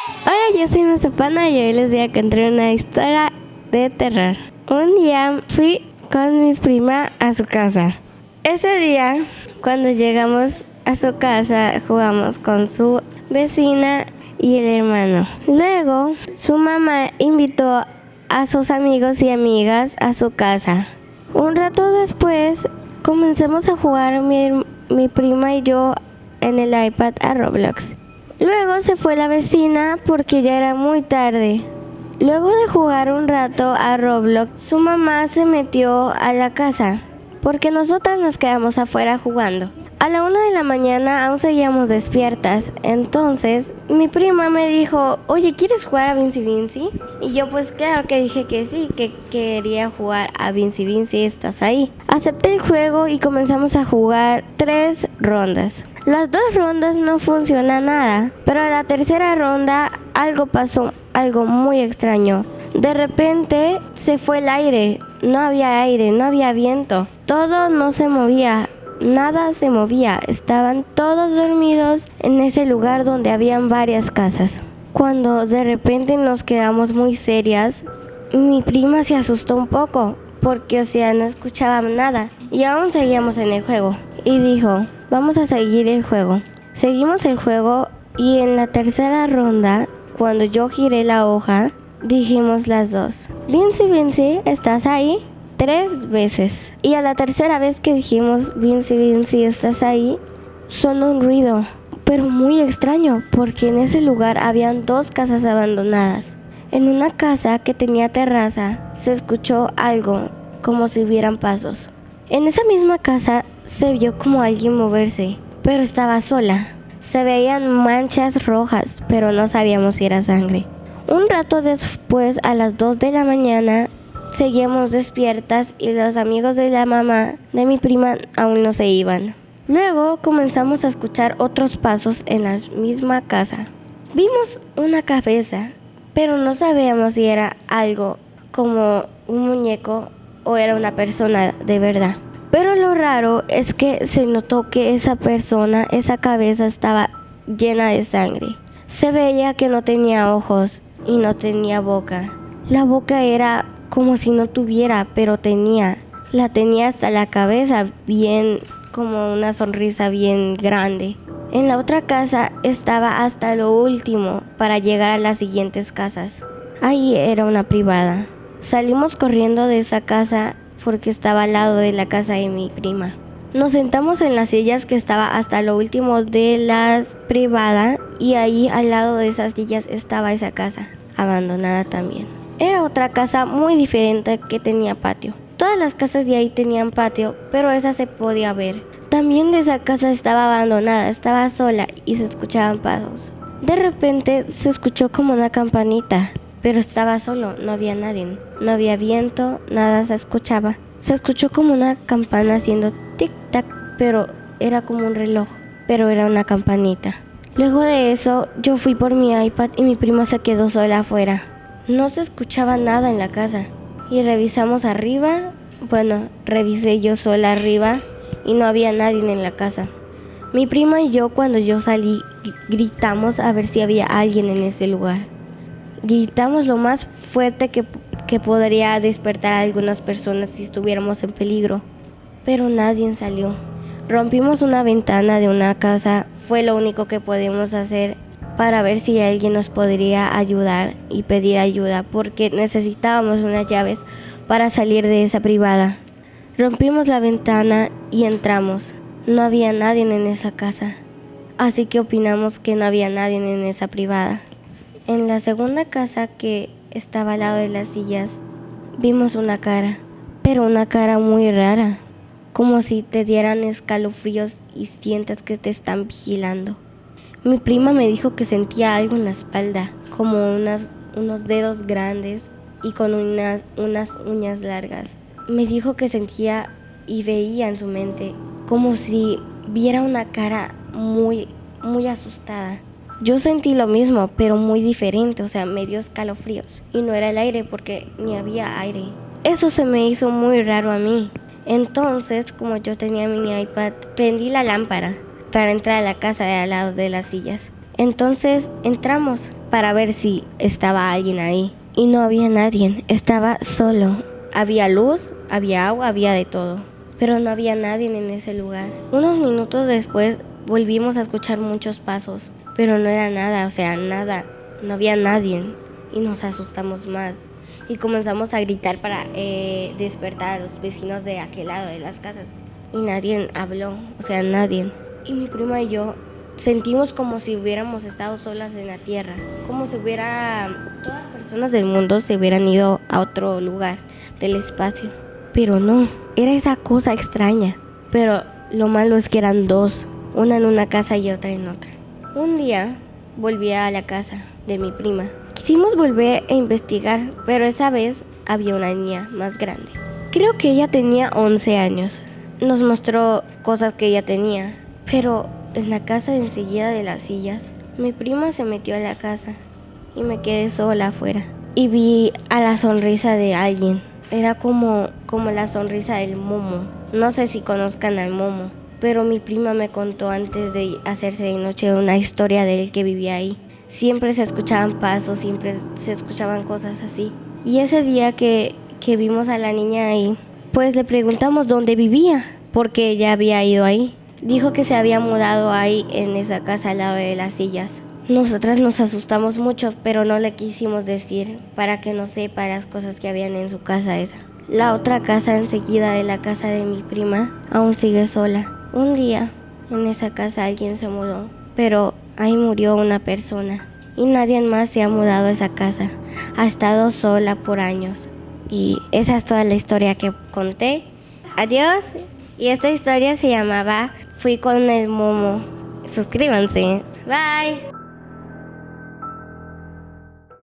Hola, yo soy Mazapana y hoy les voy a contar una historia de terror. Un día fui con mi prima a su casa. Ese día, cuando llegamos a su casa, jugamos con su vecina y el hermano. Luego, su mamá invitó a sus amigos y amigas a su casa. Un rato después, comenzamos a jugar mi prima y yo en el iPad a Roblox. Luego se fue la vecina porque ya era muy tarde. Luego de jugar un rato a Roblox, su mamá se metió a la casa porque nosotras nos quedamos afuera jugando. A la 1 de la mañana aún seguíamos despiertas. Entonces mi prima me dijo, oye, ¿quieres jugar a Vinci Vinci? Y yo pues claro que dije que sí, que quería jugar a Vinci Vinci, ¿estás ahí? Acepté el juego y comenzamos a jugar 3 rondas. Las 2 rondas no funcionó nada, pero en la tercera ronda algo pasó, algo muy extraño. De repente se fue el aire, no había viento, todo no se movía. Nada se movía, estaban todos dormidos en ese lugar donde habían varias casas. Cuando de repente nos quedamos muy serias, mi prima se asustó un poco porque no escuchaba nada y aún seguíamos en el juego y dijo, vamos a seguir el juego. Seguimos el juego y en la tercera ronda, cuando yo giré la hoja, dijimos las dos, Vinci, Vinci, ¿estás ahí? 3 veces. Y a la tercera vez que dijimos Vinci, Vinci, ¿estás ahí? Sonó un ruido, pero muy extraño, porque en ese lugar habían 2 casas abandonadas. En una casa que tenía terraza se escuchó algo, como si hubieran pasos. En esa misma casa se vio como alguien moverse, pero estaba sola. Se veían manchas rojas, pero no sabíamos si era sangre. Un rato después, a las 2 de la mañana, seguíamos despiertas y los amigos de la mamá de mi prima aún no se iban. Luego comenzamos a escuchar otros pasos en la misma casa. Vimos una cabeza, pero no sabíamos si era algo como un muñeco o era una persona de verdad. Pero lo raro es que se notó que esa cabeza estaba llena de sangre. Se veía que no tenía ojos y no tenía boca. La boca era como si no tuviera, pero la tenía hasta la cabeza, bien como una sonrisa bien grande. En la otra casa estaba hasta lo último para llegar a las siguientes casas. Ahí era una privada. Salimos corriendo de esa casa porque estaba al lado de la casa de mi prima. Nos sentamos en las sillas que estaba hasta lo último de la privada y ahí al lado de esas sillas estaba esa casa, abandonada también. Era otra casa muy diferente que tenía patio. Todas las casas de ahí tenían patio, pero esa se podía ver. También de esa casa estaba abandonada, estaba sola y se escuchaban pasos. De repente se escuchó como una campanita, pero estaba solo, no había nadie. No había viento, nada se escuchaba. Se escuchó como una campana haciendo tic-tac, pero era como un reloj, pero era una campanita. Luego de eso, yo fui por mi iPad y mi prima se quedó sola afuera. No se escuchaba nada en la casa y revisamos arriba, revisé yo sola arriba y no había nadie en la casa. Mi prima y yo cuando yo salí gritamos a ver si había alguien en ese lugar. Gritamos lo más fuerte que podría despertar a algunas personas si estuviéramos en peligro, pero nadie salió. Rompimos una ventana de una casa, fue lo único que podíamos hacer para ver si alguien nos podría ayudar y pedir ayuda porque necesitábamos unas llaves para salir de esa privada. Rompimos la ventana y entramos. No había nadie en esa casa, así que opinamos que no había nadie en esa privada. En la segunda casa que estaba al lado de las sillas, vimos una cara, pero una cara muy rara, como si te dieran escalofríos y sientas que te están vigilando. Mi prima me dijo que sentía algo en la espalda, como unos dedos grandes y con unas uñas largas. Me dijo que sentía y veía en su mente, como si viera una cara muy, muy asustada. Yo sentí lo mismo, pero muy diferente, me dio escalofríos. Y no era el aire porque ni había aire. Eso se me hizo muy raro a mí. Entonces, como yo tenía mi iPad, prendí la lámpara para entrar a la casa de al lado de las sillas. Entonces entramos, para ver si estaba alguien ahí. Y no había nadie, estaba solo. Había luz, había agua, había de todo. Pero no había nadie en ese lugar. Unos minutos después volvimos a escuchar muchos pasos, pero no era nada, o sea, nada. No había nadie y nos asustamos más. Y comenzamos a gritar para despertar a los vecinos de aquel lado de las casas. Y nadie habló, o sea, nadie. Y mi prima y yo sentimos como si hubiéramos estado solas en la tierra, como si todas las personas del mundo se hubieran ido a otro lugar del espacio. Pero no, era esa cosa extraña. Pero lo malo es que eran dos, una en una casa y otra en otra. Un día volví a la casa de mi prima. Quisimos volver a investigar, pero esa vez había una niña más grande. Creo que ella tenía 11 años. Nos mostró cosas que ella tenía, pero en la casa enseguida de las sillas, mi prima se metió a la casa y me quedé sola afuera. Y vi a la sonrisa de alguien. Era como la sonrisa del Momo. No sé si conozcan al Momo, pero mi prima me contó antes de hacerse de noche una historia de él que vivía ahí. Siempre se escuchaban pasos, siempre se escuchaban cosas así. Y ese día que vimos a la niña ahí, pues le preguntamos dónde vivía, porque ella había ido ahí. Dijo que se había mudado ahí en esa casa al lado de las sillas. Nosotras nos asustamos mucho, pero no le quisimos decir para que no sepa las cosas que habían en su casa esa. La otra casa enseguida de la casa de mi prima aún sigue sola. Un día en esa casa alguien se mudó, pero ahí murió una persona y nadie más se ha mudado a esa casa. Ha estado sola por años. Y esa es toda la historia que conté. Adiós. Y esta historia se llamaba Fui con el Momo. Suscríbanse. Bye.